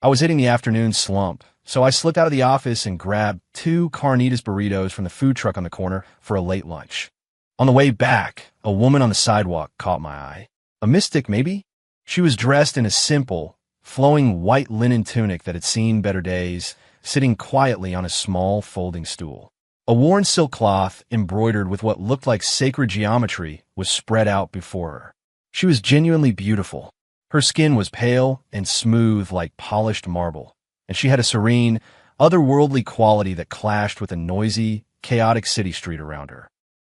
I was hitting the afternoon slump, so I slipped out of the office and grabbed 2 carnitas burritos from the food truck on the corner for a late lunch. On the way back, a woman on the sidewalk caught my eye. A mystic, maybe? She was dressed in a simple, flowing white linen tunic that had seen better days, sitting quietly on a small folding stool. A worn silk cloth, embroidered with what looked like sacred geometry, was spread out before her. She was genuinely beautiful. Her skin was pale and smooth like polished marble, and she had a serene, otherworldly quality that clashed with the noisy, chaotic city street around her.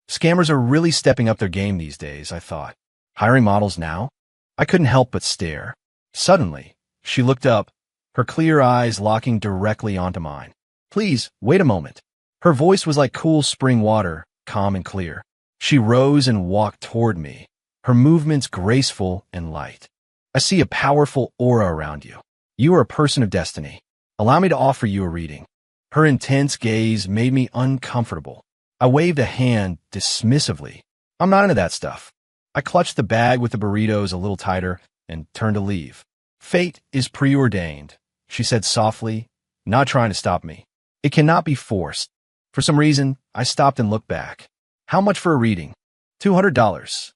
Scammers are really stepping up their game these days, I thought. Hiring models now? I couldn't help but stare. Suddenly, she looked up, her clear eyes locking directly onto mine. Please, wait a moment. Her voice was like cool spring water, calm and clear. She rose and walked toward me, her movements graceful and light. I see a powerful aura around you. You are a person of destiny. Allow me to offer you a reading. Her intense gaze made me uncomfortable. I waved a hand dismissively. I'm not into that stuff. I clutched the bag with the burritos a little tighter and turned to leave. Fate is preordained, she said softly, not trying to stop me. It cannot be forced. For some reason, I stopped and looked back. How much for a reading? $200.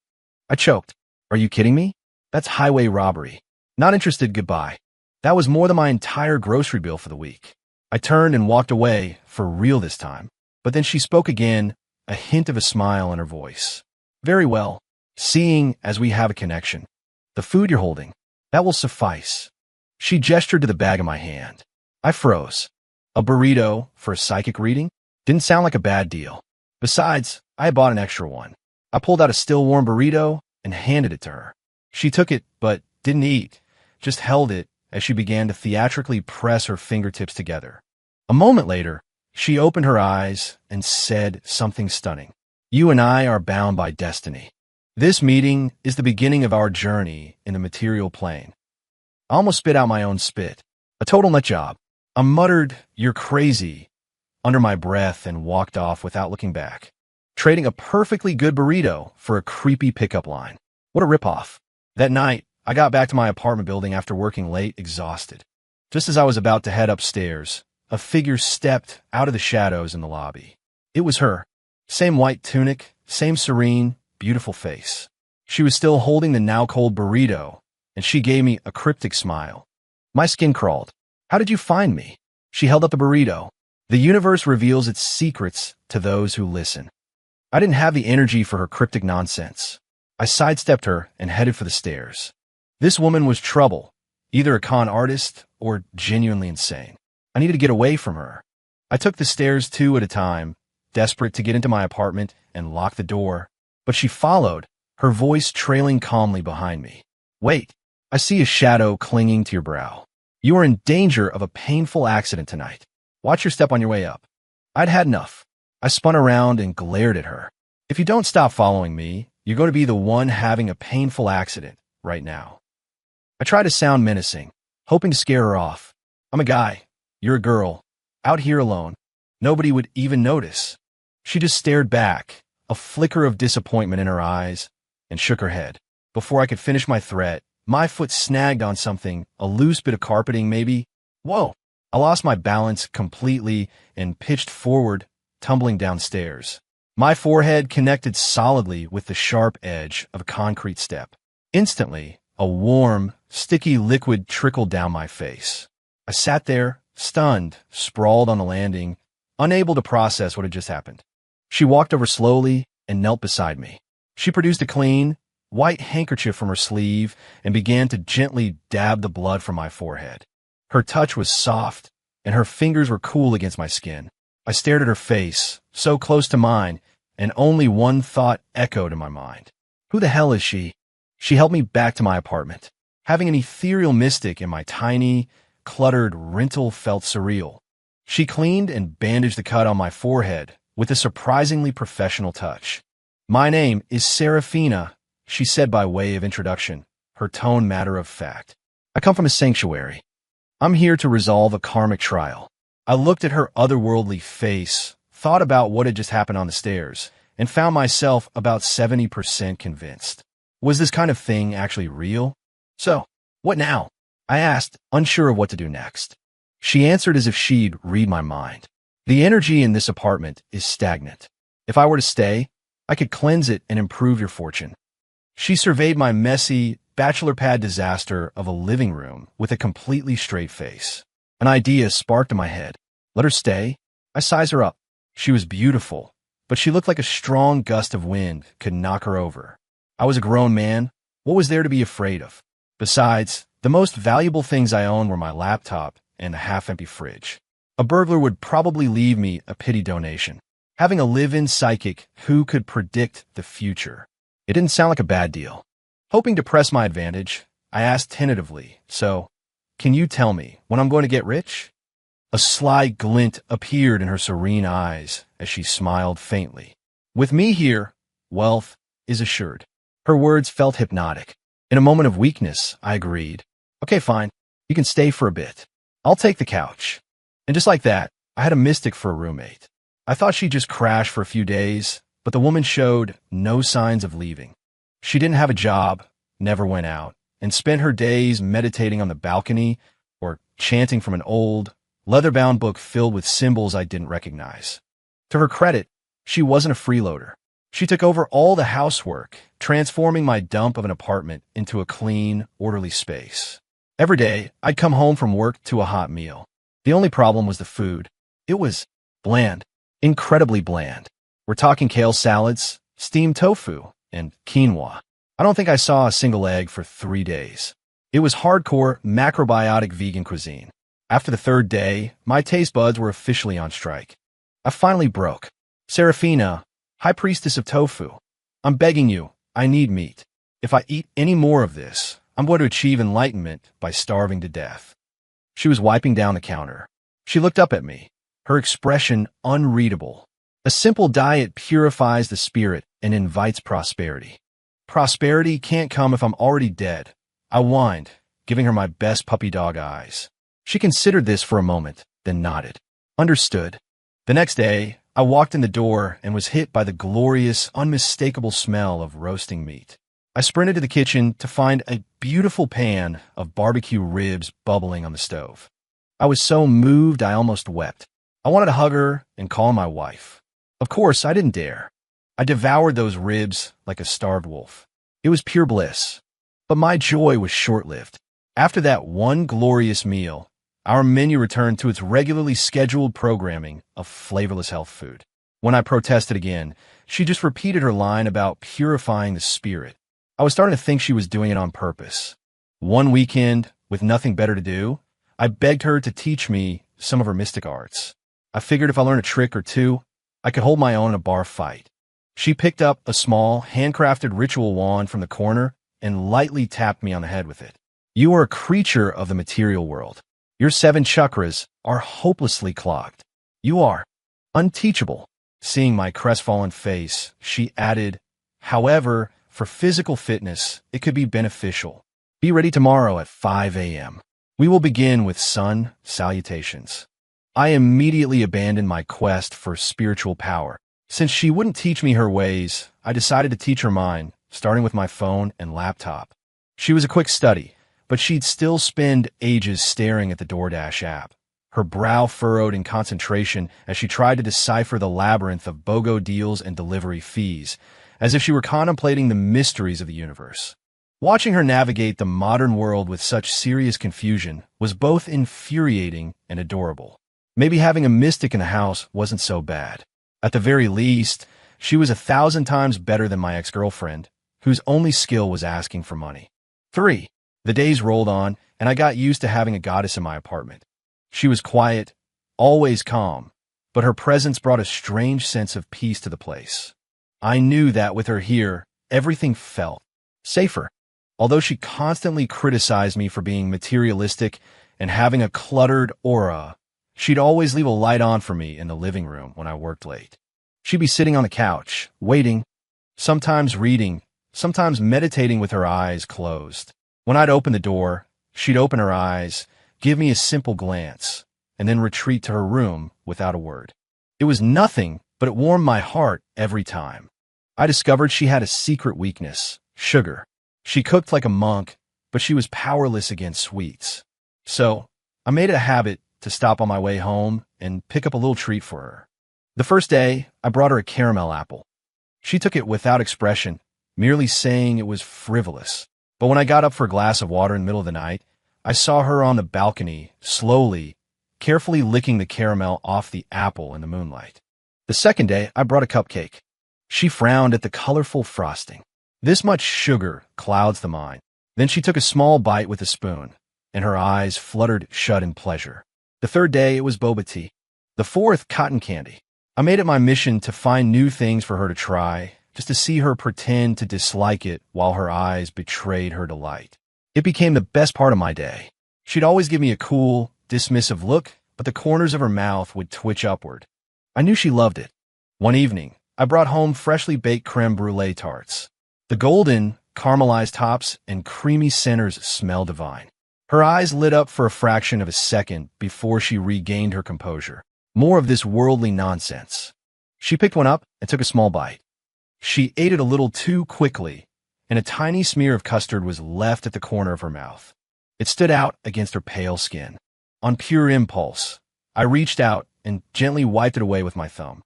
I choked. Are you kidding me? That's highway robbery. Not interested, goodbye. That was more than my entire grocery bill for the week. I turned and walked away, for real this time. But then she spoke again, a hint of a smile in her voice. Very well. Seeing as we have a connection. The food you're holding, that will suffice. She gestured to the bag in my hand. I froze. A burrito for a psychic reading? Didn't sound like a bad deal. Besides, I had bought an extra one. I pulled out a still-warm burrito and handed it to her. She took it, but didn't eat, just held it as she began to theatrically press her fingertips together. A moment later, she opened her eyes and said something stunning. You and I are bound by destiny. This meeting is the beginning of our journey in the material plane. I almost spit out my own spit. A total nut job. I muttered, "You're crazy," under my breath and walked off without looking back, trading a perfectly good burrito for a creepy pickup line. What a ripoff. That night, I got back to my apartment building after working late, exhausted. Just as I was about to head upstairs, a figure stepped out of the shadows in the lobby. It was her. Same white tunic, same serene, beautiful face. She was still holding the now-cold burrito, and she gave me a cryptic smile. My skin crawled. How did you find me? She held up the burrito. The universe reveals its secrets to those who listen. I didn't have the energy for her cryptic nonsense. I sidestepped her and headed for the stairs. This woman was trouble, either a con artist or genuinely insane. I needed to get away from her. I took the stairs 2 at a time, desperate to get into my apartment and lock the door. But she followed, her voice trailing calmly behind me. Wait, I see a shadow clinging to your brow. You are in danger of a painful accident tonight. Watch your step on your way up. I'd had enough. I spun around and glared at her. If you don't stop following me, you're going to be the one having a painful accident right now. I tried to sound menacing, hoping to scare her off. I'm a guy. You're a girl. Out here alone. Nobody would even notice. She just stared back, a flicker of disappointment in her eyes, and shook her head. Before I could finish my threat, my foot snagged on something, a loose bit of carpeting maybe. Whoa! I lost my balance completely and pitched forward, tumbling downstairs. My forehead connected solidly with the sharp edge of a concrete step. Instantly, a warm, sticky liquid trickled down my face. I sat there, stunned, sprawled on the landing, unable to process what had just happened. She walked over slowly and knelt beside me. She produced a clean, white handkerchief from her sleeve and began to gently dab the blood from my forehead. Her touch was soft, and her fingers were cool against my skin. I stared at her face, so close to mine, and only one thought echoed in my mind. Who the hell is she? She helped me back to my apartment. Having an ethereal mystic in my tiny, cluttered rental felt surreal. She cleaned and bandaged the cut on my forehead with a surprisingly professional touch. My name is Serafina, she said by way of introduction, her tone matter of fact. I come from a sanctuary. I'm here to resolve a karmic trial. I looked at her otherworldly face, thought about what had just happened on the stairs, and found myself about 70% convinced. Was this kind of thing actually real? So, what now? I asked, unsure of what to do next. She answered as if she'd read my mind. The energy in this apartment is stagnant. If I were to stay, I could cleanse it and improve your fortune. She surveyed my messy, bachelor pad disaster of a living room with a completely straight face. An idea sparked in my head. Let her stay. I sized her up. She was beautiful, but she looked like a strong gust of wind could knock her over. I was a grown man. What was there to be afraid of? Besides, the most valuable things I owned were my laptop and a half-empty fridge. A burglar would probably leave me a pity donation. Having a live-in psychic who could predict the future. It didn't sound like a bad deal. Hoping to press my advantage, I asked tentatively, so, can you tell me when I'm going to get rich? A sly glint appeared in her serene eyes as she smiled faintly. With me here, wealth is assured. Her words felt hypnotic. In a moment of weakness, I agreed. Okay, fine. You can stay for a bit. I'll take the couch. And just like that, I had a mystic for a roommate. I thought she'd just crash for a few days, but the woman showed no signs of leaving. She didn't have a job, never went out, and spent her days meditating on the balcony or chanting from an old, leather-bound book filled with symbols I didn't recognize. To her credit, she wasn't a freeloader. She took over all the housework, transforming my dump of an apartment into a clean, orderly space. Every day, I'd come home from work to a hot meal. The only problem was the food. It was bland, incredibly bland. We're talking kale salads, steamed tofu, and quinoa. I don't think I saw a single egg for 3 days. It was hardcore, macrobiotic vegan cuisine. After the third day, my taste buds were officially on strike. I finally broke. Serafina, High Priestess of Tofu, I'm begging you, I need meat. If I eat any more of this, I'm going to achieve enlightenment by starving to death. She was wiping down the counter. She looked up at me, her expression unreadable. A simple diet purifies the spirit and invites prosperity. Prosperity can't come if I'm already dead. I whined, giving her my best puppy dog eyes. She considered this for a moment, then nodded. Understood. The next day, I walked in the door and was hit by the glorious, unmistakable smell of roasting meat. I sprinted to the kitchen to find a beautiful pan of barbecue ribs bubbling on the stove. I was so moved I almost wept. I wanted to hug her and call my wife. Of course, I didn't dare. I devoured those ribs like a starved wolf. It was pure bliss. But my joy was short-lived. After that one glorious meal, our menu returned to its regularly scheduled programming of flavorless health food. When I protested again, she just repeated her line about purifying the spirit. I was starting to think she was doing it on purpose. One weekend, with nothing better to do, I begged her to teach me some of her mystic arts. I figured if I learned a trick or two, I could hold my own in a bar fight. She picked up a small, handcrafted ritual wand from the corner and lightly tapped me on the head with it. You are a creature of the material world. Your 7 chakras are hopelessly clogged. You are unteachable. Seeing my crestfallen face, she added, however, for physical fitness, it could be beneficial. Be ready tomorrow at 5 a.m. We will begin with sun salutations. I immediately abandoned my quest for spiritual power. Since she wouldn't teach me her ways, I decided to teach her mine, starting with my phone and laptop. She was a quick study, but she'd still spend ages staring at the DoorDash app, her brow furrowed in concentration as she tried to decipher the labyrinth of BOGO deals and delivery fees, as if she were contemplating the mysteries of the universe. Watching her navigate the modern world with such serious confusion was both infuriating and adorable. Maybe having a mystic in the house wasn't so bad. At the very least, she was 1,000 times better than my ex-girlfriend, whose only skill was asking for money. 3. The days rolled on, and I got used to having a goddess in my apartment. She was quiet, always calm, but her presence brought a strange sense of peace to the place. I knew that with her here, everything felt safer. Although she constantly criticized me for being materialistic and having a cluttered aura, she'd always leave a light on for me in the living room when I worked late. She'd be sitting on the couch, waiting, sometimes reading, sometimes meditating with her eyes closed. When I'd open the door, she'd open her eyes, give me a simple glance, and then retreat to her room without a word. It was nothing, but it warmed my heart every time. I discovered she had a secret weakness, sugar. She cooked like a monk, but she was powerless against sweets. So, I made it a habit to stop on my way home and pick up a little treat for her. The first day, I brought her a caramel apple. She took it without expression, merely saying it was frivolous. But when I got up for a glass of water in the middle of the night, I saw her on the balcony, slowly, carefully licking the caramel off the apple in the moonlight. The second day, I brought a cupcake. She frowned at the colorful frosting. This much sugar clouds the mind. Then she took a small bite with a spoon, and her eyes fluttered shut in pleasure. The third day, it was boba tea. The fourth, cotton candy. I made it my mission to find new things for her to try, just to see her pretend to dislike it while her eyes betrayed her delight. It became the best part of my day. She'd always give me a cool, dismissive look, but the corners of her mouth would twitch upward. I knew she loved it. One evening, I brought home freshly baked creme brulee tarts. The golden, caramelized tops and creamy centers smell divine. Her eyes lit up for a fraction of a second before she regained her composure. More of this worldly nonsense. She picked one up and took a small bite. She ate it a little too quickly, and a tiny smear of custard was left at the corner of her mouth. It stood out against her pale skin. On pure impulse, I reached out and gently wiped it away with my thumb.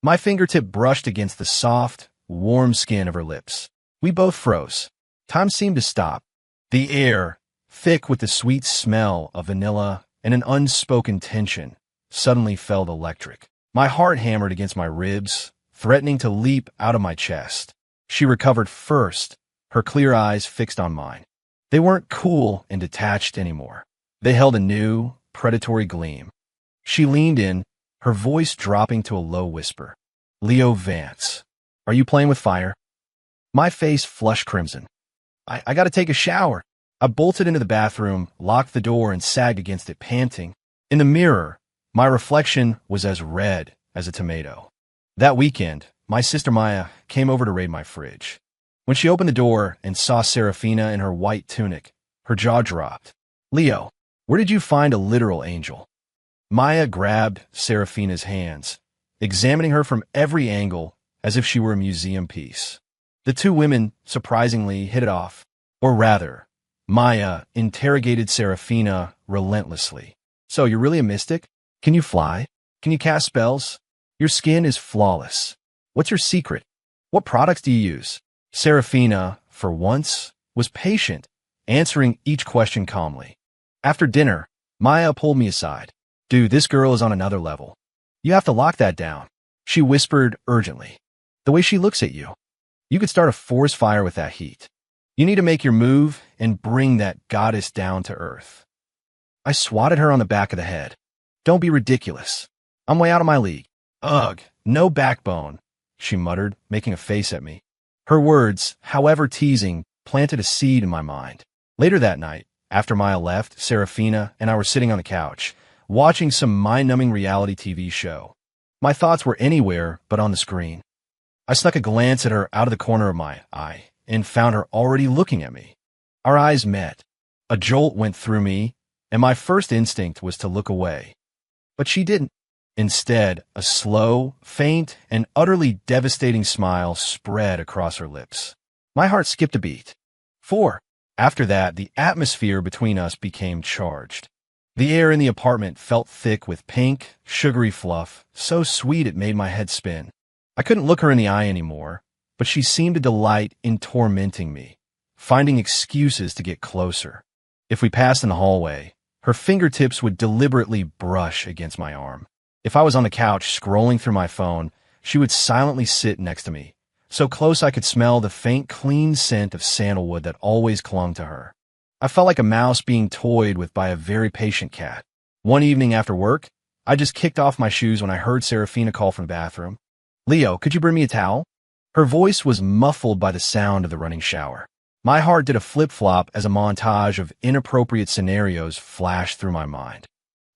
My fingertip brushed against the soft, warm skin of her lips. We both froze. Time seemed to stop. The air, thick with the sweet smell of vanilla and an unspoken tension, suddenly felt electric. My heart hammered against my ribs, threatening to leap out of my chest. She recovered first, her clear eyes fixed on mine. They weren't cool and detached anymore. They held a new, predatory gleam. She leaned in, her voice dropping to a low whisper. "Leo Vance, are you playing with fire?" My face flushed crimson. I gotta take a shower. I bolted into the bathroom, locked the door, and sagged against it, panting. In the mirror, my reflection was as red as a tomato. That weekend, my sister Maya came over to raid my fridge. When she opened the door and saw Serafina in her white tunic, her jaw dropped. "Leo, where did you find a literal angel?" Maya grabbed Serafina's hands, examining her from every angle as if she were a museum piece. The two women, surprisingly, hit it off. Or rather, Maya interrogated Serafina relentlessly. "So, you're really a mystic? Can you fly? Can you cast spells? Your skin is flawless. What's your secret? What products do you use?" Serafina, for once, was patient, answering each question calmly. After dinner, Maya pulled me aside. "Dude, this girl is on another level. You have to lock that down," she whispered urgently. "The way she looks at you. You could start a forest fire with that heat. You need to make your move and bring that goddess down to earth." I swatted her on the back of the head. "Don't be ridiculous. I'm way out of my league." "Ugh, no backbone," she muttered, making a face at me. Her words, however teasing, planted a seed in my mind. Later that night, after Maya left, Serafina and I were sitting on the couch, watching some mind-numbing reality TV show. My thoughts were anywhere but on the screen. I snuck a glance at her out of the corner of my eye and found her already looking at me. Our eyes met. A jolt went through me, and my first instinct was to look away. But she didn't. Instead, a slow, faint, and utterly devastating smile spread across her lips. My heart skipped a beat. After that, the atmosphere between us became charged. The air in the apartment felt thick with pink, sugary fluff, so sweet it made my head spin. I couldn't look her in the eye anymore, but she seemed to delight in tormenting me, finding excuses to get closer. If we passed in the hallway, her fingertips would deliberately brush against my arm. If I was on the couch scrolling through my phone, she would silently sit next to me, so close I could smell the faint, clean scent of sandalwood that always clung to her. I felt like a mouse being toyed with by a very patient cat. One evening after work, I just kicked off my shoes when I heard Serafina call from the bathroom. "Leo, could you bring me a towel?" Her voice was muffled by the sound of the running shower. My heart did a flip-flop as a montage of inappropriate scenarios flashed through my mind.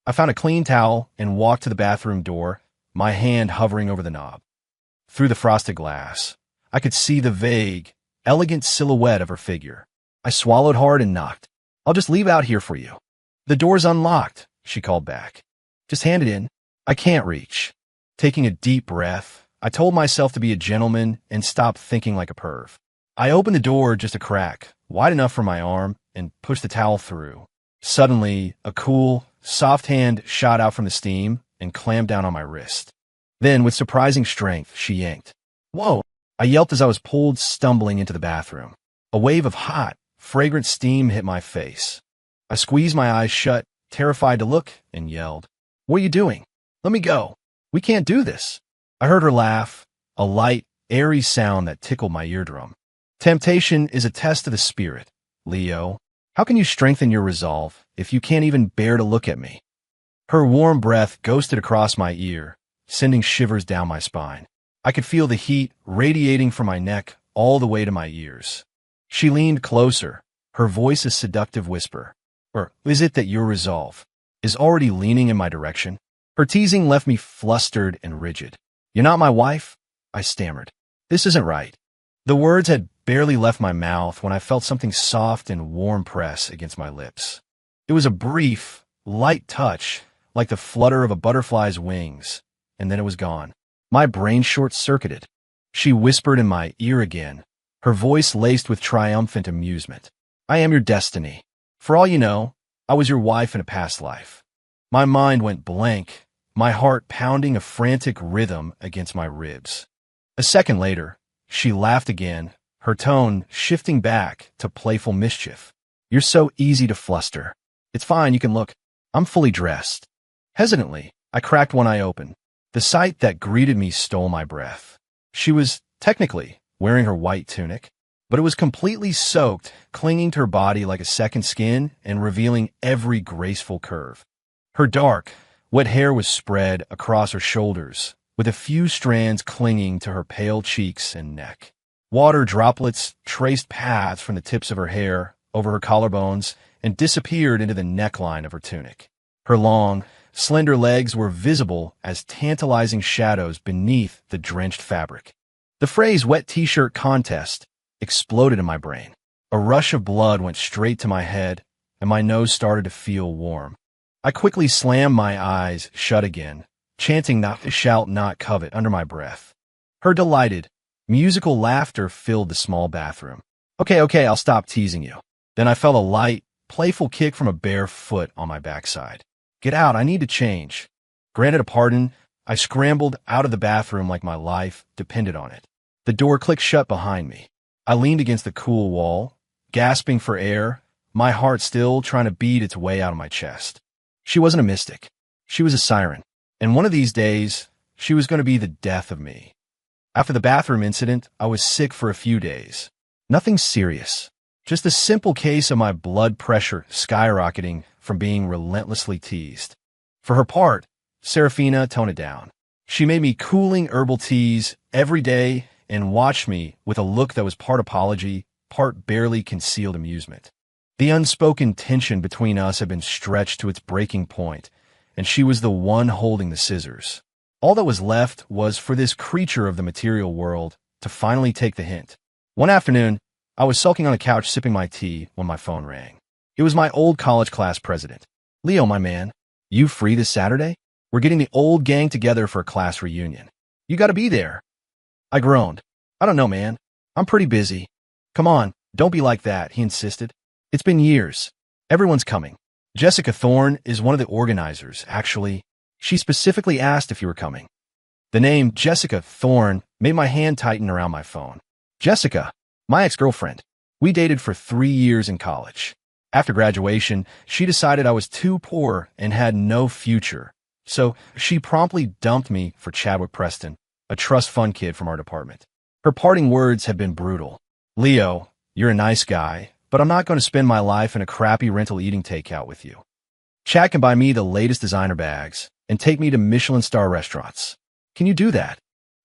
I found a clean towel and walked to the bathroom door, my hand hovering over the knob. Through the frosted glass, I could see the vague, elegant silhouette of her figure. I swallowed hard and knocked. "I'll just leave out here for you." "The door's unlocked," she called back. "Just hand it in." "I can't reach." Taking a deep breath, I told myself to be a gentleman and stop thinking like a perv. I opened the door just a crack, wide enough for my arm, and pushed the towel through. Suddenly, a cool, soft hand shot out from the steam and clammed down on my wrist. Then, with surprising strength, she yanked. Whoa! I yelped as I was pulled stumbling into the bathroom. A wave of hot, fragrant steam hit my face. I squeezed my eyes shut, terrified to look, and yelled, "What are you doing? Let me go. We can't do this." I heard her laugh, a light, airy sound that tickled my eardrum. Temptation is a test of the spirit, Leo. How can you strengthen your resolve if you can't even bear to look at me? Her warm breath ghosted across my ear, sending shivers down my spine. I could feel the heat radiating from my neck all the way to my ears. She leaned closer, her voice a seductive whisper. Or is it that your resolve is already leaning in my direction? Her teasing left me flustered and rigid. "You're not my wife?" I stammered. "This isn't right." The words had barely left my mouth when I felt something soft and warm press against my lips. It was a brief, light touch, like the flutter of a butterfly's wings, and then it was gone. My brain short-circuited. She whispered in my ear again, her voice laced with triumphant amusement. "I am your destiny. For all you know, I was your wife in a past life." My mind went blank, my heart pounding a frantic rhythm against my ribs. A second later, she laughed again, her tone shifting back to playful mischief. "You're so easy to fluster. It's fine, you can look. I'm fully dressed." Hesitantly, I cracked one eye open. The sight that greeted me stole my breath. She was, technically, wearing her white tunic, but it was completely soaked, clinging to her body like a second skin and revealing every graceful curve. Her dark, wet hair was spread across her shoulders, with a few strands clinging to her pale cheeks and neck. Water droplets traced paths from the tips of her hair over her collarbones and disappeared into the neckline of her tunic. Her long, slender legs were visible as tantalizing shadows beneath the drenched fabric. The phrase "wet t-shirt contest" exploded in my brain. A rush of blood went straight to my head, and my nose started to feel warm. I quickly slammed my eyes shut again, chanting "not to shout, not covet" under my breath. Her delighted, musical laughter filled the small bathroom. Okay, I'll stop teasing you." Then I felt a light, playful kick from a bare foot on my backside. "Get out, I need to change." Granted a pardon, I scrambled out of the bathroom like my life depended on it. The door clicked shut behind me. I leaned against the cool wall, gasping for air, my heart still trying to beat its way out of my chest. She wasn't a mystic. She was a siren. And one of these days, she was going to be the death of me. After the bathroom incident, I was sick for a few days. Nothing serious. Just a simple case of my blood pressure skyrocketing from being relentlessly teased. For her part, Serafina toned it down. She made me cooling herbal teas every day and watched me with a look that was part apology, part barely concealed amusement. The unspoken tension between us had been stretched to its breaking point, and she was the one holding the scissors. All that was left was for this creature of the material world to finally take the hint. One afternoon, I was sulking on the couch sipping my tea when my phone rang. It was my old college class president. "Leo, my man, you free this Saturday? We're getting the old gang together for a class reunion. You gotta be there." I groaned. "I don't know, man. I'm pretty busy." "Come on, don't be like that," he insisted. "It's been years. Everyone's coming. Jessica Thorne is one of the organizers, actually. She specifically asked if you were coming." The name Jessica Thorne made my hand tighten around my phone. Jessica, my ex-girlfriend. We dated for 3 years in college. After graduation, she decided I was too poor and had no future, so she promptly dumped me for Chadwick Preston, a trust fund kid from our department. Her parting words had been brutal. "Leo, you're a nice guy, but I'm not going to spend my life in a crappy rental eating takeout with you. Chad can buy me the latest designer bags and take me to Michelin star restaurants. Can you do that?"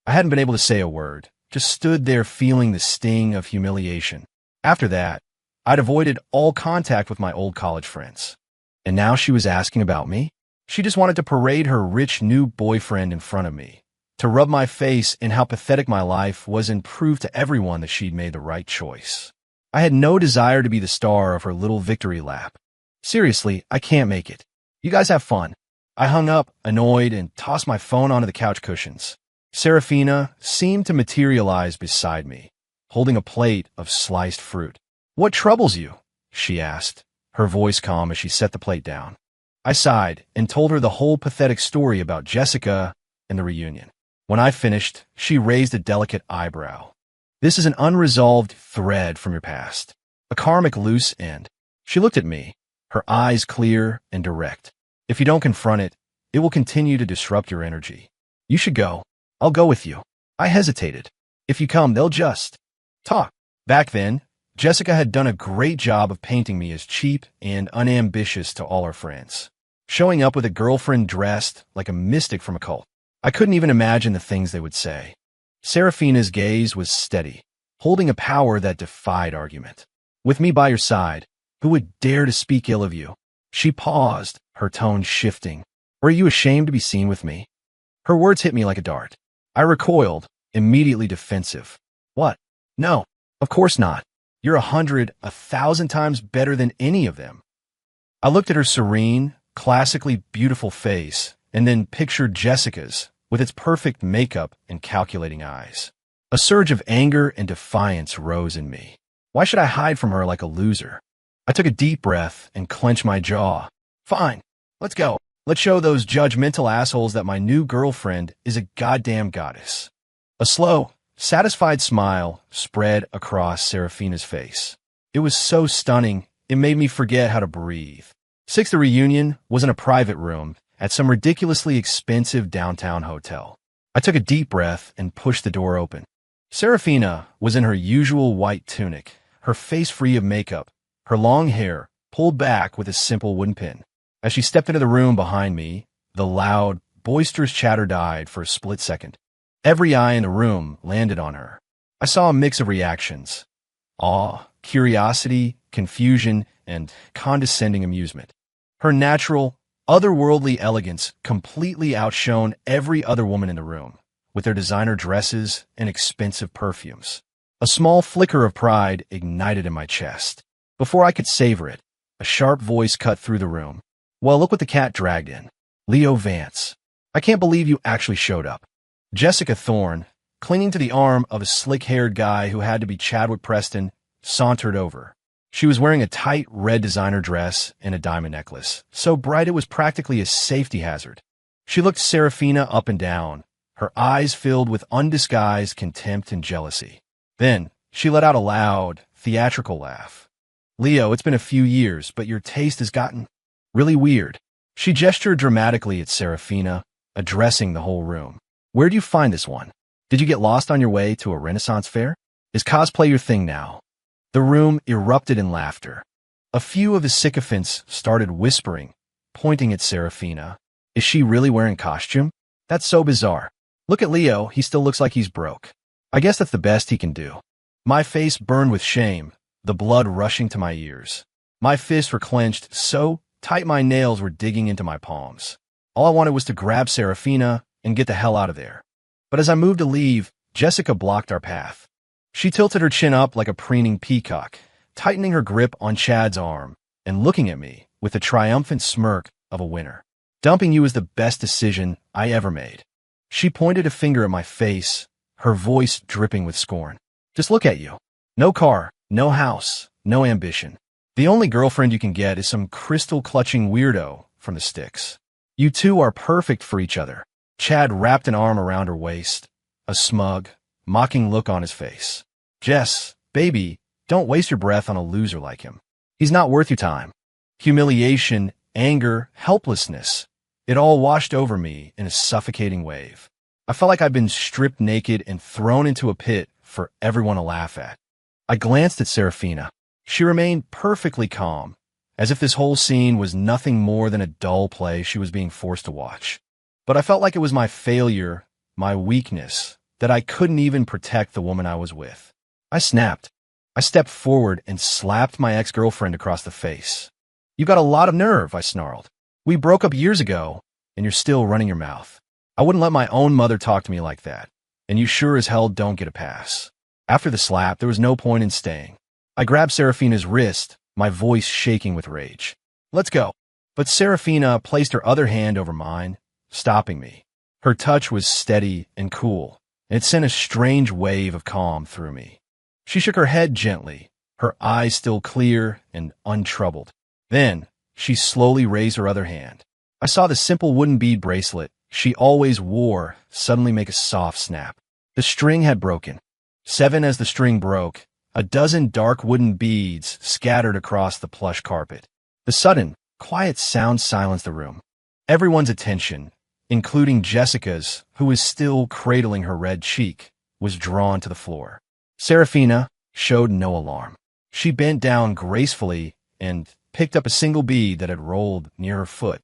I hadn't been able to say a word, just stood there feeling the sting of humiliation. After that, I'd avoided all contact with my old college friends. And now she was asking about me? She just wanted to parade her rich new boyfriend in front of me, to rub my face in how pathetic my life was and prove to everyone that she'd made the right choice. I had no desire to be the star of her little victory lap. Seriously, I can't make it. You guys have fun. I hung up, annoyed, and tossed my phone onto the couch cushions. Serafina seemed to materialize beside me, holding a plate of sliced fruit. "What troubles you?" she asked, her voice calm as she set the plate down. I sighed and told her the whole pathetic story about Jessica and the reunion. When I finished, she raised a delicate eyebrow. "This is an unresolved thread from your past, a karmic loose end." She looked at me, her eyes clear and direct. "If you don't confront it, it will continue to disrupt your energy. You should go. I'll go with you." I hesitated. "If you come, they'll just talk." Back then, Jessica had done a great job of painting me as cheap and unambitious to all her friends, showing up with a girlfriend dressed like a mystic from a cult. I couldn't even imagine the things they would say. Serafina's gaze was steady, holding a power that defied argument. "With me by your side, who would dare to speak ill of you?" She paused, her tone shifting. "Or are you ashamed to be seen with me?" Her words hit me like a dart. I recoiled, immediately defensive. "What? No, of course not. You're 100, 1,000 times better than any of them." I looked at her serene, classically beautiful face, and then pictured Jessica's, with its perfect makeup and calculating eyes. A surge of anger and defiance rose in me. Why should I hide from her like a loser? I took a deep breath and clenched my jaw. "Fine, let's go. Let's show those judgmental assholes that my new girlfriend is a goddamn goddess." A slow, satisfied smile spread across Serafina's face. It was so stunning, it made me forget how to breathe. The reunion was in a private room at some ridiculously expensive downtown hotel. I took a deep breath and pushed the door open. Serafina was in her usual white tunic, her face free of makeup, her long hair pulled back with a simple wooden pin. As she stepped into the room behind me, the loud, boisterous chatter died for a split second. Every eye in the room landed on her. I saw a mix of reactions: awe, curiosity, confusion, and condescending amusement. Her natural, otherworldly elegance completely outshone every other woman in the room, with their designer dresses and expensive perfumes. A small flicker of pride ignited in my chest. Before I could savor it, a sharp voice cut through the room. "Well, look what the cat dragged in. Leo Vance. I can't believe you actually showed up." Jessica Thorne, clinging to the arm of a slick-haired guy who had to be Chadwick Preston, sauntered over. She was wearing a tight red designer dress and a diamond necklace, so bright it was practically a safety hazard. She looked Serafina up and down, her eyes filled with undisguised contempt and jealousy. Then she let out a loud, theatrical laugh. "Leo, it's been a few years, but your taste has gotten really weird." She gestured dramatically at Serafina, addressing the whole room. "Where'd you find this one? Did you get lost on your way to a Renaissance fair? Is cosplay your thing now?" The room erupted in laughter. A few of the sycophants started whispering, pointing at Serafina. "Is she really wearing costume? That's so bizarre. Look at Leo, he still looks like he's broke. I guess that's the best he can do." My face burned with shame, the blood rushing to my ears. My fists were clenched so tight my nails were digging into my palms. All I wanted was to grab Serafina and get the hell out of there. But as I moved to leave, Jessica blocked our path. She tilted her chin up like a preening peacock, tightening her grip on Chad's arm and looking at me with the triumphant smirk of a winner. "Dumping you is the best decision I ever made." She pointed a finger at my face, her voice dripping with scorn. "Just look at you. No car, no house, no ambition. The only girlfriend you can get is some crystal-clutching weirdo from the sticks. You two are perfect for each other." Chad wrapped an arm around her waist, a smug, mocking look on his face. "Jess, baby, don't waste your breath on a loser like him. He's not worth your time." Humiliation, anger, helplessness, it all washed over me in a suffocating wave. I felt like I'd been stripped naked and thrown into a pit for everyone to laugh at. I glanced at Serafina. She remained perfectly calm, as if this whole scene was nothing more than a dull play she was being forced to watch. But I felt like it was my failure, my weakness, that I couldn't even protect the woman I was with. I snapped. I stepped forward and slapped my ex-girlfriend across the face. "You got a lot of nerve," I snarled. "We broke up years ago, and you're still running your mouth. I wouldn't let my own mother talk to me like that, and you sure as hell don't get a pass." After the slap, there was no point in staying. I grabbed Serafina's wrist, my voice shaking with rage. "Let's go." But Serafina placed her other hand over mine, stopping me. Her touch was steady and cool, and it sent a strange wave of calm through me. She shook her head gently, her eyes still clear and untroubled. Then, she slowly raised her other hand. I saw the simple wooden bead bracelet she always wore suddenly make a soft snap. The string had broken. 7 as the string broke, a dozen dark wooden beads scattered across the plush carpet. The sudden, quiet sound silenced the room. Everyone's attention, including Jessica's, who was still cradling her red cheek, was drawn to the floor. Serafina showed no alarm. She bent down gracefully and picked up a single bead that had rolled near her foot.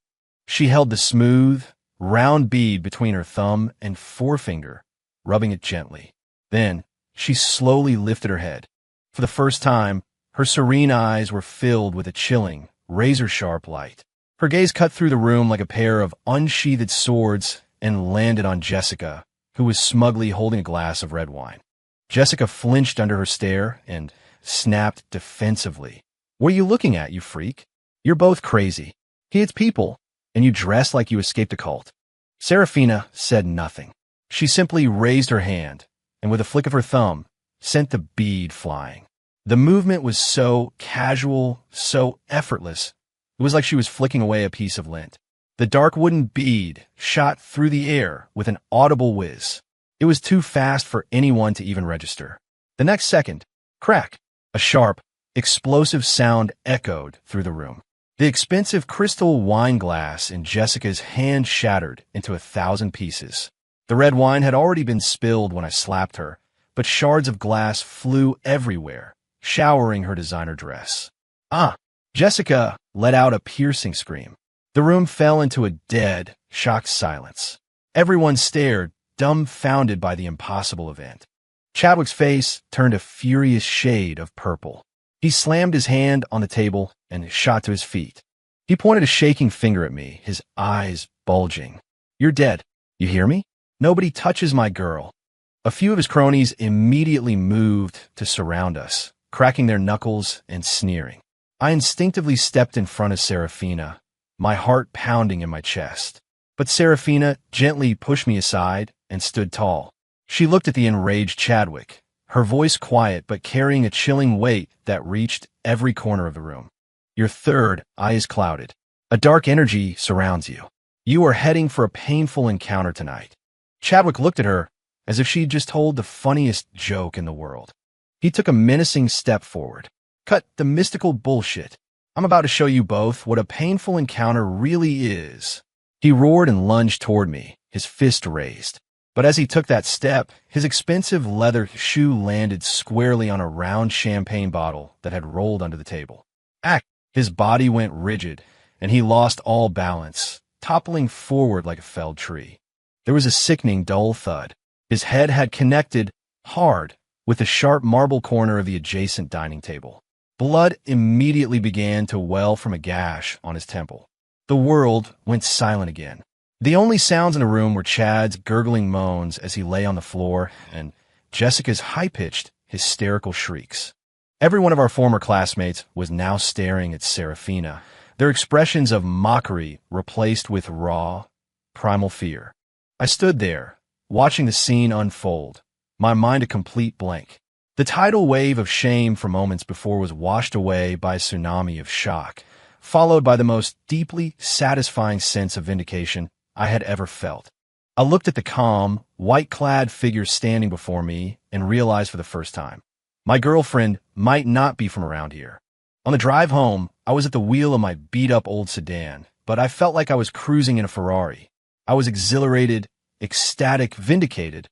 She held the smooth, round bead between her thumb and forefinger, rubbing it gently. Then, she slowly lifted her head. For the first time, her serene eyes were filled with a chilling, razor-sharp light. Her gaze cut through the room like a pair of unsheathed swords and landed on Jessica, who was smugly holding a glass of red wine. Jessica flinched under her stare and snapped defensively. "What are you looking at, you freak? You're both crazy. He hits people, and you dress like you escaped a cult." Serafina said nothing. She simply raised her hand, and with a flick of her thumb, sent the bead flying. The movement was so casual, so effortless. It was like she was flicking away a piece of lint. The dark wooden bead shot through the air with an audible whiz. It was too fast for anyone to even register. The next second, crack, a sharp, explosive sound echoed through the room. The expensive crystal wine glass in Jessica's hand shattered into 1,000 pieces. The red wine had already been spilled when I slapped her, but shards of glass flew everywhere, showering her designer dress. "Ah!" Jessica let out a piercing scream. The room fell into a dead, shocked silence. Everyone stared, dumbfounded by the impossible event. Chadwick's face turned a furious shade of purple. He slammed his hand on the table and shot to his feet. He pointed a shaking finger at me, his eyes bulging. "You're dead. You hear me? Nobody touches my girl." A few of his cronies immediately moved to surround us, cracking their knuckles and sneering. I instinctively stepped in front of Serafina, my heart pounding in my chest. But Serafina gently pushed me aside and stood tall. She looked at the enraged Chadwick, her voice quiet but carrying a chilling weight that reached every corner of the room. "Your third eye is clouded. A dark energy surrounds you. You are heading for a painful encounter tonight." Chadwick looked at her as if she'd just told the funniest joke in the world. He took a menacing step forward. "Cut the mystical bullshit. I'm about to show you both what a painful encounter really is." He roared and lunged toward me, his fist raised. But as he took that step, his expensive leather shoe landed squarely on a round champagne bottle that had rolled under the table. Ack! His body went rigid, and he lost all balance, toppling forward like a felled tree. There was a sickening dull thud. His head had connected, hard, with the sharp marble corner of the adjacent dining table. Blood immediately began to well from a gash on his temple. The world went silent again. The only sounds in the room were Chad's gurgling moans as he lay on the floor and Jessica's high-pitched, hysterical shrieks. Every one of our former classmates was now staring at Serafina, their expressions of mockery replaced with raw, primal fear. I stood there, watching the scene unfold, my mind a complete blank. The tidal wave of shame for moments before was washed away by a tsunami of shock, followed by the most deeply satisfying sense of vindication I had ever felt. I looked at the calm, white-clad figure standing before me and realized for the first time, my girlfriend might not be from around here. On the drive home, I was at the wheel of my beat-up old sedan, but I felt like I was cruising in a Ferrari. I was exhilarated, ecstatic, vindicated.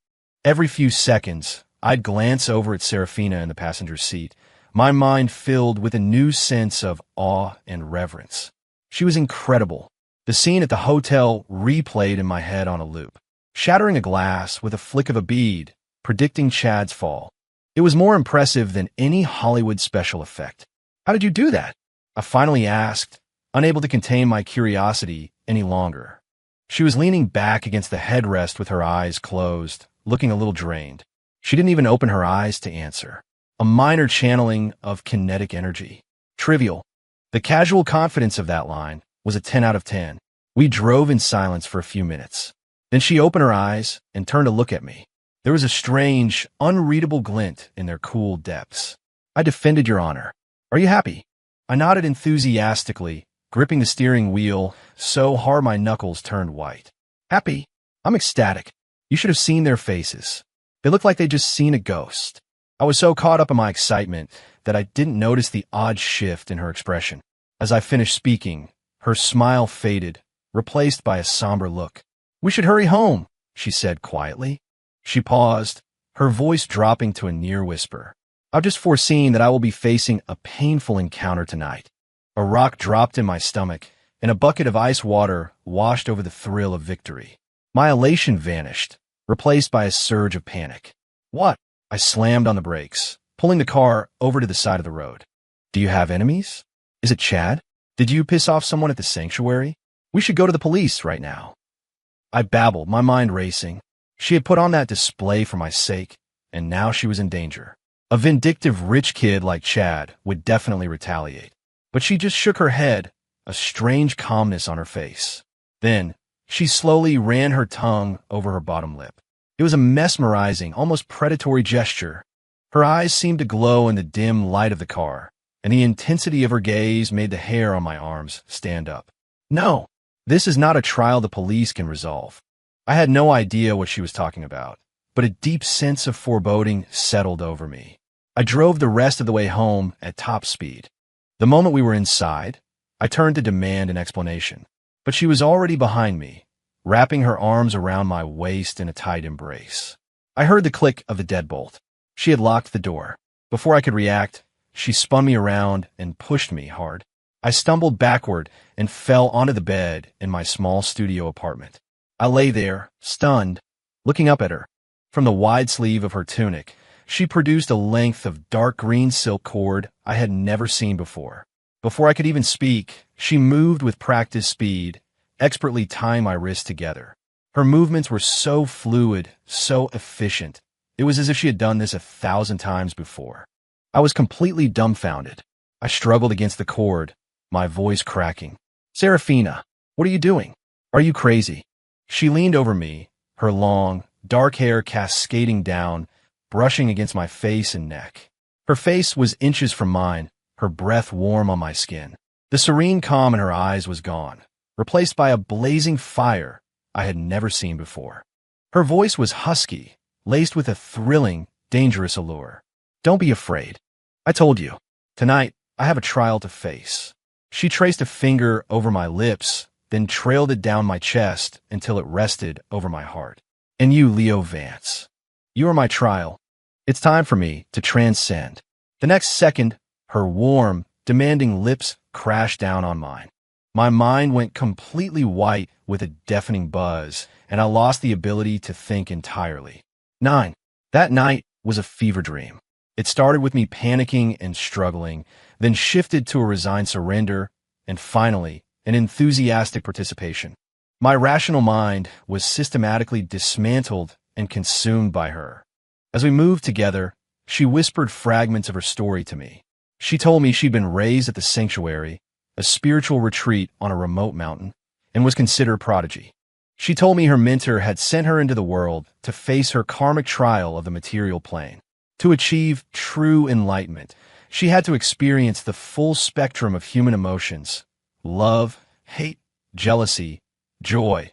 Every few seconds, I'd glance over at Serafina in the passenger seat, my mind filled with a new sense of awe and reverence. She was incredible. The scene at the hotel replayed in my head on a loop, shattering a glass with a flick of a bead, predicting Chad's fall. It was more impressive than any Hollywood special effect. "How did you do that?" I finally asked, unable to contain my curiosity any longer. She was leaning back against the headrest with her eyes closed, looking a little drained. She didn't even open her eyes to answer. A minor channeling of kinetic energy. Trivial. The casual confidence of that line was a 10 out of 10. We drove in silence for a few minutes. Then she opened her eyes and turned to look at me. There was a strange, unreadable glint in their cool depths. I defended your honor. Are you happy? I nodded enthusiastically, gripping the steering wheel so hard my knuckles turned white. Happy? I'm ecstatic. You should have seen their faces. They looked like they'd just seen a ghost. I was so caught up in my excitement that I didn't notice the odd shift in her expression. As I finished speaking, her smile faded, replaced by a somber look. We should hurry home, she said quietly. She paused, her voice dropping to a near whisper. I've just foreseen that I will be facing a painful encounter tonight. A rock dropped in my stomach, and a bucket of ice water washed over the thrill of victory. My elation vanished, replaced by a surge of panic. What? I slammed on the brakes, pulling the car over to the side of the road. Do you have enemies? Is it Chad? Did you piss off someone at the sanctuary? We should go to the police right now. I babbled, my mind racing. She had put on that display for my sake, and now she was in danger. A vindictive rich kid like Chad would definitely retaliate. But she just shook her head, a strange calmness on her face. Then, she slowly ran her tongue over her bottom lip. It was a mesmerizing, almost predatory gesture. Her eyes seemed to glow in the dim light of the car, and the intensity of her gaze made the hair on my arms stand up. No, this is not a trial the police can resolve. I had no idea what she was talking about, but a deep sense of foreboding settled over me. I drove the rest of the way home at top speed. The moment we were inside, I turned to demand an explanation, but she was already behind me, wrapping her arms around my waist in a tight embrace. I heard the click of the deadbolt. She had locked the door. Before I could react, she spun me around and pushed me hard. I stumbled backward and fell onto the bed in my small studio apartment. I lay there, stunned, looking up at her. From the wide sleeve of her tunic, she produced a length of dark green silk cord I had never seen before. Before I could even speak, she moved with practiced speed, expertly tying my wrists together. Her movements were so fluid, so efficient. It was as if she had done this 1,000 times before. I was completely dumbfounded. I struggled against the cord, my voice cracking. Serafina, what are you doing? Are you crazy? She leaned over me, her long, dark hair cascading down, brushing against my face and neck. Her face was inches from mine, her breath warm on my skin. The serene calm in her eyes was gone, replaced by a blazing fire I had never seen before. Her voice was husky, laced with a thrilling, dangerous allure. Don't be afraid. I told you. Tonight, I have a trial to face. She traced a finger over my lips, then trailed it down my chest until it rested over my heart. And you, Leo Vance. You are my trial. It's time for me to transcend. The next second, her warm, demanding lips crashed down on mine. My mind went completely white with a deafening buzz, and I lost the ability to think entirely. 9. That night was a fever dream. It started with me panicking and struggling, then shifted to a resigned surrender, and finally, an enthusiastic participation. My rational mind was systematically dismantled and consumed by her. As we moved together, she whispered fragments of her story to me. She told me she'd been raised at the sanctuary, a spiritual retreat on a remote mountain, and was considered a prodigy. She told me her mentor had sent her into the world to face her karmic trial of the material plane. To achieve true enlightenment, she had to experience the full spectrum of human emotions, love, hate, jealousy, joy,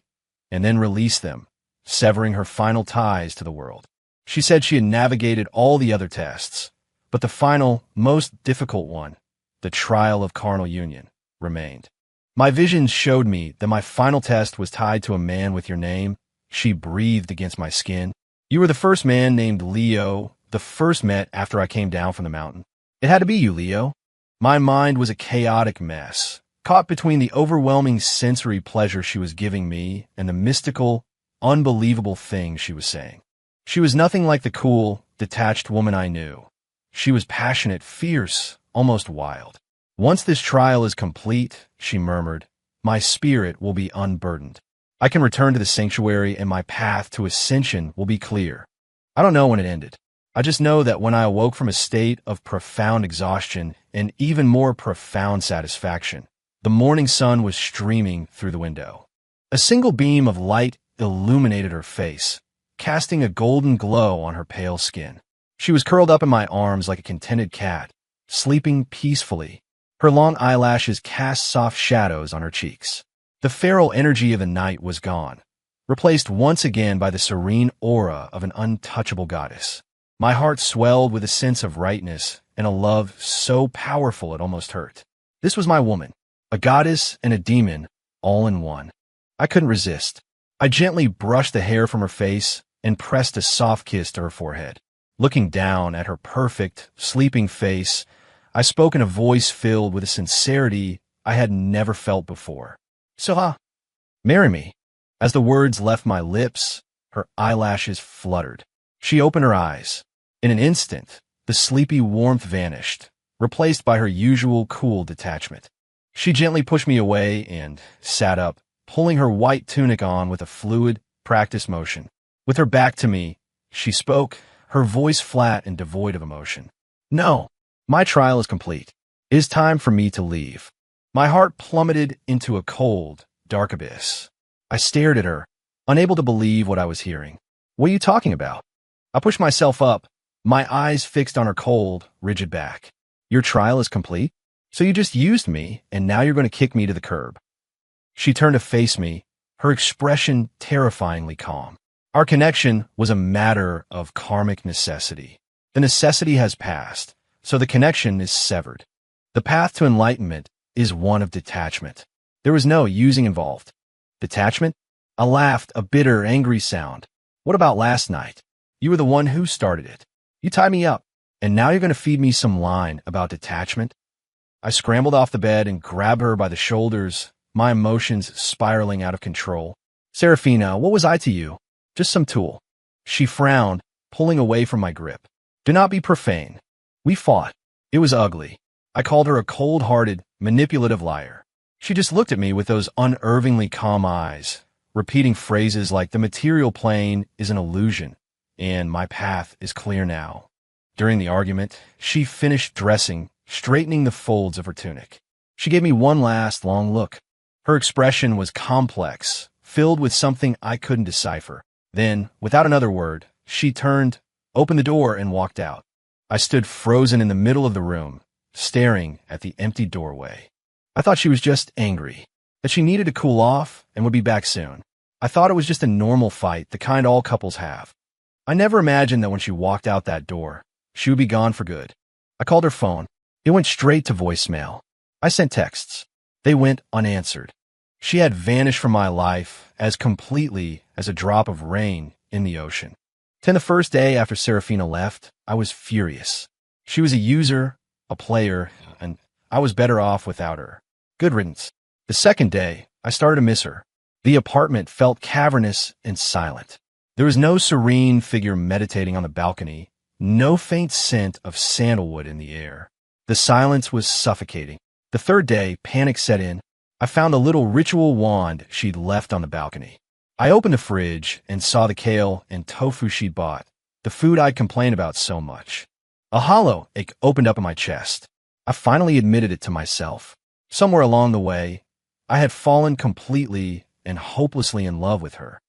and then release them, severing her final ties to the world. She said she had navigated all the other tests, but the final, most difficult one, the trial of carnal union, remained. My visions showed me that my final test was tied to a man with your name. She breathed against my skin. You were the first man named Leo, the first met after I came down from the mountain. It had to be you, Leo. My mind was a chaotic mess, caught between the overwhelming sensory pleasure she was giving me and the mystical, unbelievable things she was saying. She was nothing like the cool, detached woman I knew. She was passionate, fierce, almost wild. Once this trial is complete, she murmured, my spirit will be unburdened. I can return to the sanctuary and my path to ascension will be clear. I don't know when it ended. I just know that when I awoke from a state of profound exhaustion and even more profound satisfaction, the morning sun was streaming through the window. A single beam of light illuminated her face, casting a golden glow on her pale skin. She was curled up in my arms like a contented cat, sleeping peacefully. Her long eyelashes cast soft shadows on her cheeks. The feral energy of the night was gone, replaced once again by the serene aura of an untouchable goddess. My heart swelled with a sense of rightness and a love so powerful it almost hurt. This was my woman, a goddess and a demon, all in one. I couldn't resist. I gently brushed the hair from her face and pressed a soft kiss to her forehead. Looking down at her perfect, sleeping face, I spoke in a voice filled with a sincerity I had never felt before. "Soha, marry me." As the words left my lips, her eyelashes fluttered. She opened her eyes. In an instant, the sleepy warmth vanished, replaced by her usual cool detachment. She gently pushed me away and sat up, pulling her white tunic on with a fluid, practiced motion. With her back to me, she spoke, her voice flat and devoid of emotion. "No, my trial is complete. It is time for me to leave." My heart plummeted into a cold, dark abyss. I stared at her, unable to believe what I was hearing. "What are you talking about?" I pushed myself up, my eyes fixed on her cold, rigid back. "Your trial is complete? So you just used me, and now you're going to kick me to the curb." She turned to face me, her expression terrifyingly calm. Our connection was a matter of karmic necessity. The necessity has passed, so the connection is severed. The path to enlightenment is one of detachment. There was no using involved. Detachment? I laughed, a bitter, angry sound. "What about last night? You were the one who started it. You tied me up, and now you're going to feed me some line about detachment?" I scrambled off the bed and grabbed her by the shoulders, my emotions spiraling out of control. "Serafina, what was I to you? Just some tool." She frowned, pulling away from my grip. "Do not be profane. We fought. It was ugly." I called her a cold-hearted, manipulative liar. She just looked at me with those unervingly calm eyes, repeating phrases like "the material plane is an illusion," and "my path is clear now." During the argument, she finished dressing, straightening the folds of her tunic. She gave me one last long look. Her expression was complex, filled with something I couldn't decipher. Then, without another word, she turned, opened the door, and walked out. I stood frozen in the middle of the room, staring at the empty doorway. I thought she was just angry, that she needed to cool off and would be back soon. I thought it was just a normal fight, the kind all couples have. I never imagined that when she walked out that door, she would be gone for good. I called her phone. It went straight to voicemail. I sent texts. They went unanswered. She had vanished from my life as completely as a drop of rain in the ocean. Then the first day after Serafina left, I was furious. She was a user, a player, and I was better off without her. Good riddance. The second day, I started to miss her. The apartment felt cavernous and silent. There was no serene figure meditating on the balcony, no faint scent of sandalwood in the air. The silence was suffocating. The third day, panic set in. I found a little ritual wand she'd left on the balcony. I opened the fridge and saw the kale and tofu she'd bought, the food I'd complained about so much. A hollow ache opened up in my chest. I finally admitted it to myself. Somewhere along the way, I had fallen completely and hopelessly in love with her.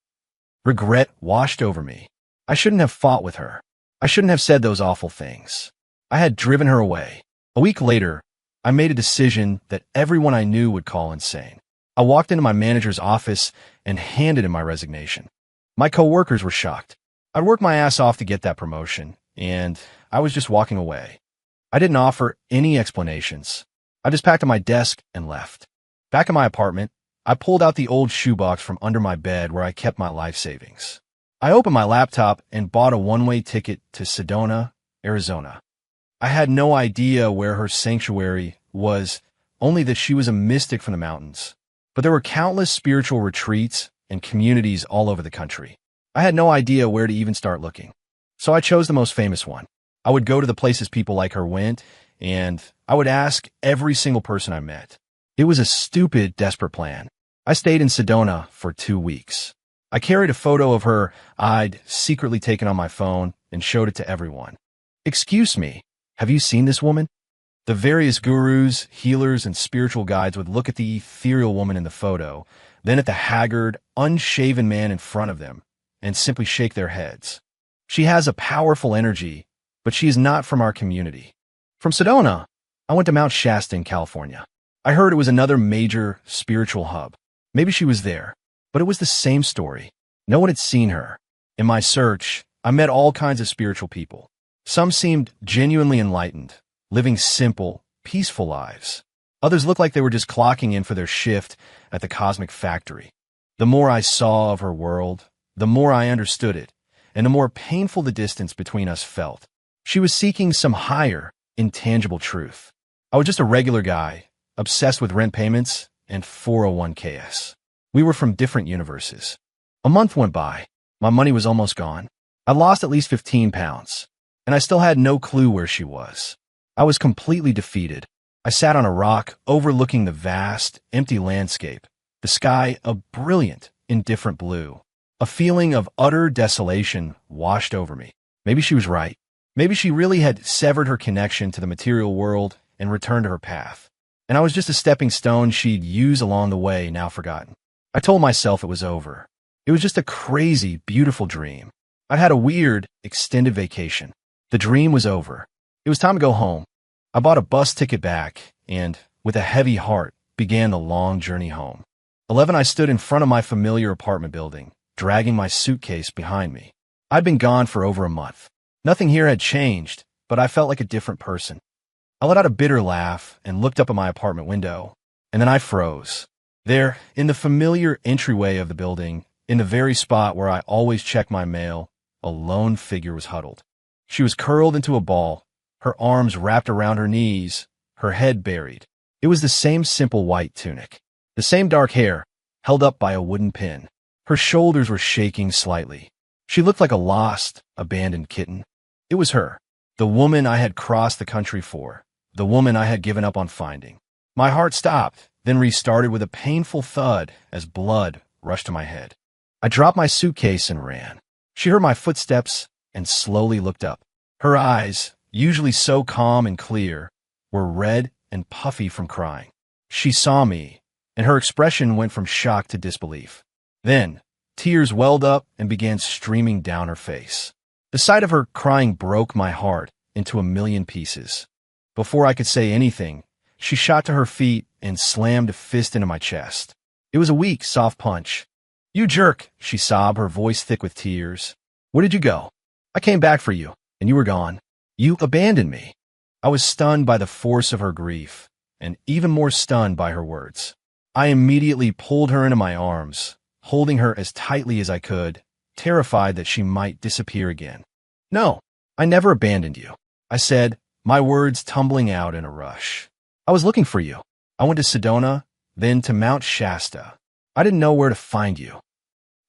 Regret washed over me. I shouldn't have fought with her. I shouldn't have said those awful things. I had driven her away. A week later, I made a decision that everyone I knew would call insane. I walked into my manager's office and handed him my resignation. My coworkers were shocked. I'd worked my ass off to get that promotion, and I was just walking away. I didn't offer any explanations. I just packed up my desk and left. Back in my apartment, I pulled out the old shoebox from under my bed where I kept my life savings. I opened my laptop and bought a one-way ticket to Sedona, Arizona. I had no idea where her sanctuary was, only that she was a mystic from the mountains. But there were countless spiritual retreats and communities all over the country. I had no idea where to even start looking. So I chose the most famous one. I would go to the places people like her went, and I would ask every single person I met. It was a stupid, desperate plan. I stayed in Sedona for 2 weeks. I carried a photo of her I'd secretly taken on my phone and showed it to everyone. "Excuse me, have you seen this woman?" The various gurus, healers, and spiritual guides would look at the ethereal woman in the photo, then at the haggard, unshaven man in front of them, and simply shake their heads. She has a powerful energy, but she is not from our community. From Sedona, I went to Mount Shasta in California. I heard it was another major spiritual hub. Maybe she was there, but it was the same story. No one had seen her. In my search, I met all kinds of spiritual people. Some seemed genuinely enlightened, living simple, peaceful lives. Others looked like they were just clocking in for their shift at the cosmic factory. The more I saw of her world, the more I understood it, and the more painful the distance between us felt. She was seeking some higher, intangible truth. I was just a regular guy, obsessed with rent payments and 401ks. We were from different universes. A month went by. My money was almost gone. I lost at least 15 pounds, and I still had no clue where she was. I was completely defeated. I sat on a rock overlooking the vast, empty landscape, the sky a brilliant, indifferent blue. A feeling of utter desolation washed over me. Maybe she was right. Maybe she really had severed her connection to the material world and returned to her path. And I was just a stepping stone she'd use along the way, now forgotten. I told myself it was over. It was just a crazy, beautiful dream. I'd had a weird, extended vacation. The dream was over. It was time to go home. I bought a bus ticket back and, with a heavy heart, began the long journey home. 11, I stood in front of my familiar apartment building, dragging my suitcase behind me. I'd been gone for over a month. Nothing here had changed, but I felt like a different person. I let out a bitter laugh and looked up at my apartment window, and then I froze. There, in the familiar entryway of the building, in the very spot where I always check my mail, a lone figure was huddled. She was curled into a ball, her arms wrapped around her knees, her head buried. It was the same simple white tunic, the same dark hair, held up by a wooden pin. Her shoulders were shaking slightly. She looked like a lost, abandoned kitten. It was her, the woman I had crossed the country for, the woman I had given up on finding. My heart stopped, then restarted with a painful thud as blood rushed to my head. I dropped my suitcase and ran. She heard my footsteps and slowly looked up. Her eyes, usually so calm and clear, were red and puffy from crying. She saw me, and her expression went from shock to disbelief. Then, tears welled up and began streaming down her face. The sight of her crying broke my heart into a million pieces. Before I could say anything, she shot to her feet and slammed a fist into my chest. It was a weak, soft punch. "You jerk," she sobbed, her voice thick with tears. "Where did you go? I came back for you, and you were gone. You abandoned me." I was stunned by the force of her grief, and even more stunned by her words. I immediately pulled her into my arms, holding her as tightly as I could, terrified that she might disappear again. "No, I never abandoned you," I said, my words tumbling out in a rush. "I was looking for you. I went to Sedona, then to Mount Shasta. I didn't know where to find you."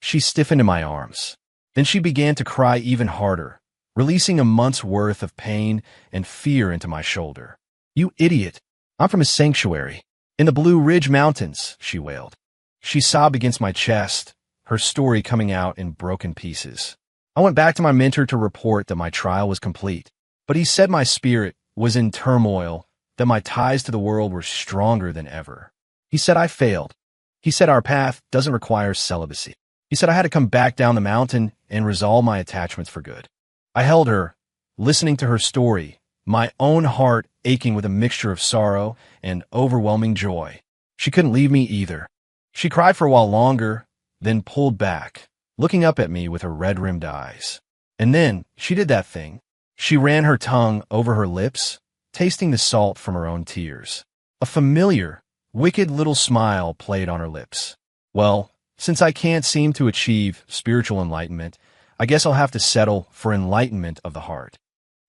She stiffened in my arms. Then she began to cry even harder, releasing a month's worth of pain and fear into my shoulder. "You idiot. I'm from a sanctuary. In the Blue Ridge Mountains," she wailed. She sobbed against my chest, her story coming out in broken pieces. I went back to my mentor to report that my trial was complete, but he said my spirit was in turmoil, that my ties to the world were stronger than ever. He said I failed. He said our path doesn't require celibacy. He said I had to come back down the mountain and resolve my attachments for good. I held her, listening to her story, my own heart aching with a mixture of sorrow and overwhelming joy. She couldn't leave me either. She cried for a while longer, then pulled back, looking up at me with her red-rimmed eyes. And then she did that thing. She ran her tongue over her lips, tasting the salt from her own tears. A familiar, wicked little smile played on her lips. "Well, since I can't seem to achieve spiritual enlightenment, I guess I'll have to settle for enlightenment of the heart."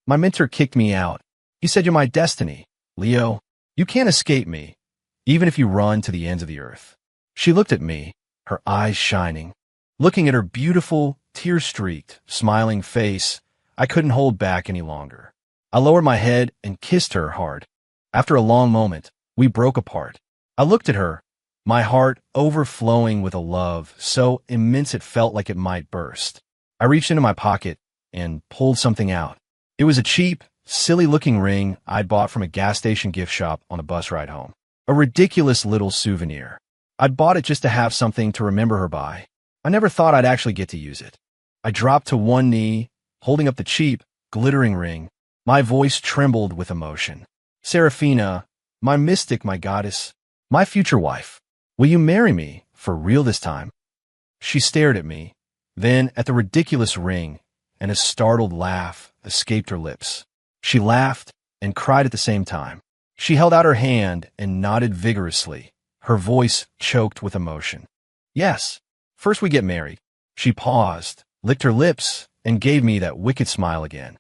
My mentor kicked me out. He said, "You're my destiny, Leo. You can't escape me, even if you run to the ends of the earth." She looked at me, her eyes shining. Looking at her beautiful, tear-streaked, smiling face, I couldn't hold back any longer. I lowered my head and kissed her hard. After a long moment, we broke apart. I looked at her, my heart overflowing with a love so immense it felt like it might burst. I reached into my pocket and pulled something out. It was a cheap, silly-looking ring I'd bought from a gas station gift shop on the bus ride home. A ridiculous little souvenir. I'd bought it just to have something to remember her by. I never thought I'd actually get to use it. I dropped to one knee, holding up the cheap, glittering ring. My voice trembled with emotion. Seraphina, my mystic, my goddess, my future wife, will you marry me for real this time? She stared at me, then at the ridiculous ring, and a startled laugh escaped her lips. She laughed and cried at the same time. She held out her hand and nodded vigorously, her voice choked with emotion. Yes, first we get married. She paused, licked her lips, and gave me that wicked smile again.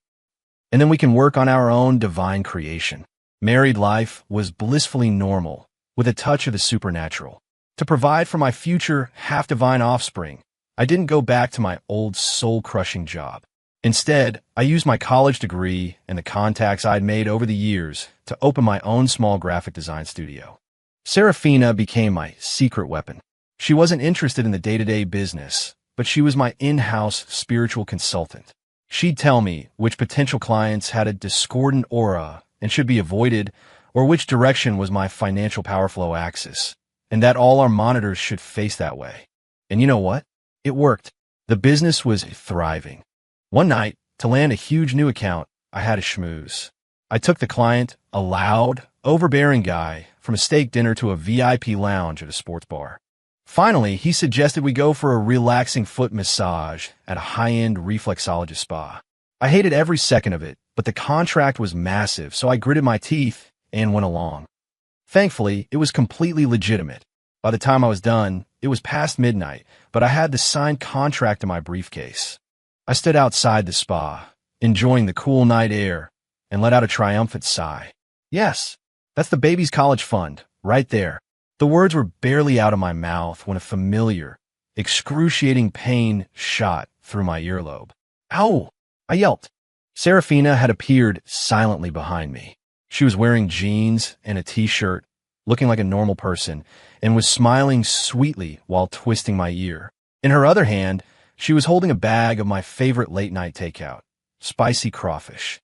And then we can work on our own divine creation. Married life was blissfully normal, with a touch of the supernatural. To provide for my future half-divine offspring, I didn't go back to my old soul-crushing job. Instead, I used my college degree and the contacts I'd made over the years to open my own small graphic design studio. Seraphina became my secret weapon. She wasn't interested in the day-to-day business, but she was my in-house spiritual consultant. She'd tell me which potential clients had a discordant aura and should be avoided, or which direction was my financial power flow axis, and that all our monitors should face that way. And you know what? It worked. The business was thriving. One night, to land a huge new account, I had a schmooze. I took the client, a loud, overbearing guy, from a steak dinner to a VIP lounge at a sports bar. Finally, he suggested we go for a relaxing foot massage at a high-end reflexologist spa. I hated every second of it, but the contract was massive, so I gritted my teeth and went along. Thankfully, it was completely legitimate. By the time I was done, it was past midnight, but I had the signed contract in my briefcase. I stood outside the spa, enjoying the cool night air, and let out a triumphant sigh. Yes, that's the baby's college fund, right there. The words were barely out of my mouth when a familiar, excruciating pain shot through my earlobe. Ow! I yelped. Seraphina had appeared silently behind me. She was wearing jeans and a t-shirt, looking like a normal person, and was smiling sweetly while twisting my ear. In her other hand, she was holding a bag of my favorite late-night takeout, spicy crawfish.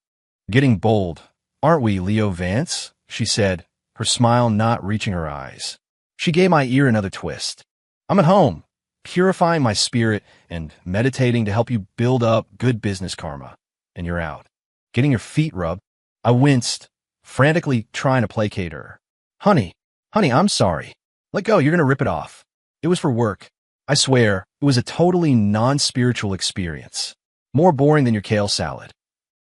Getting bold, aren't we, Leo Vance? She said, her smile not reaching her eyes. She gave my ear another twist. I'm at home, purifying my spirit and meditating to help you build up good business karma. And you're out. Getting your feet rubbed. I winced, frantically trying to placate her. Honey, I'm sorry. Let go, you're going to rip it off. It was for work. I swear, it was a totally non-spiritual experience. More boring than your kale salad.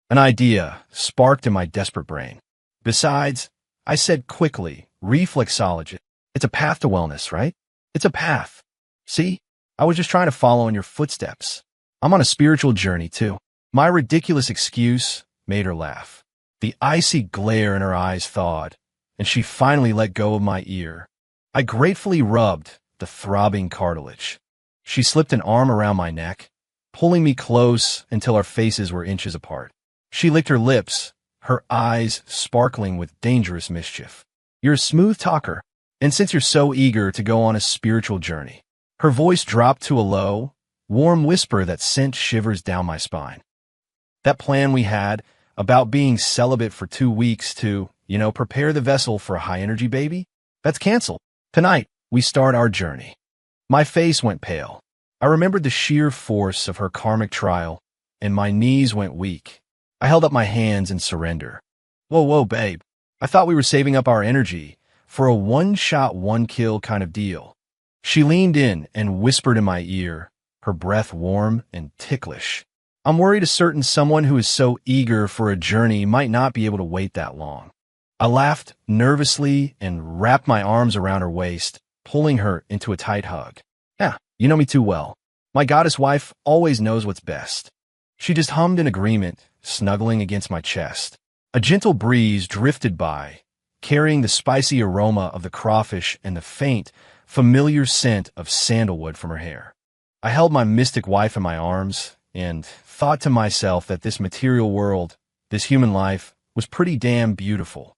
An idea sparked in my desperate brain. Besides, I said quickly, reflexology. It's a path to wellness, right? It's a path. See? I was just trying to follow in your footsteps. I'm on a spiritual journey, too. My ridiculous excuse made her laugh. The icy glare in her eyes thawed, and she finally let go of my ear. I gratefully rubbed the throbbing cartilage. She slipped an arm around my neck, pulling me close until our faces were inches apart. She licked her lips, her eyes sparkling with dangerous mischief. You're a smooth talker, and since you're so eager to go on a spiritual journey, her voice dropped to a low, warm whisper that sent shivers down my spine. That plan we had about being celibate for 2 weeks to, prepare the vessel for a high-energy baby, that's canceled. Tonight, we start our journey. My face went pale. I remembered the sheer force of her karmic trial, and my knees went weak. I held up my hands in surrender. Whoa, babe. I thought we were saving up our energy for a one-shot, one-kill kind of deal. She leaned in and whispered in my ear, her breath warm and ticklish. I'm worried a certain someone who is so eager for a journey might not be able to wait that long. I laughed nervously and wrapped my arms around her waist, pulling her into a tight hug. Yeah, you know me too well. My goddess wife always knows what's best. She just hummed in agreement, snuggling against my chest. A gentle breeze drifted by, carrying the spicy aroma of the crawfish and the faint, familiar scent of sandalwood from her hair. I held my mystic wife in my arms and thought to myself that this material world, this human life, was pretty damn beautiful.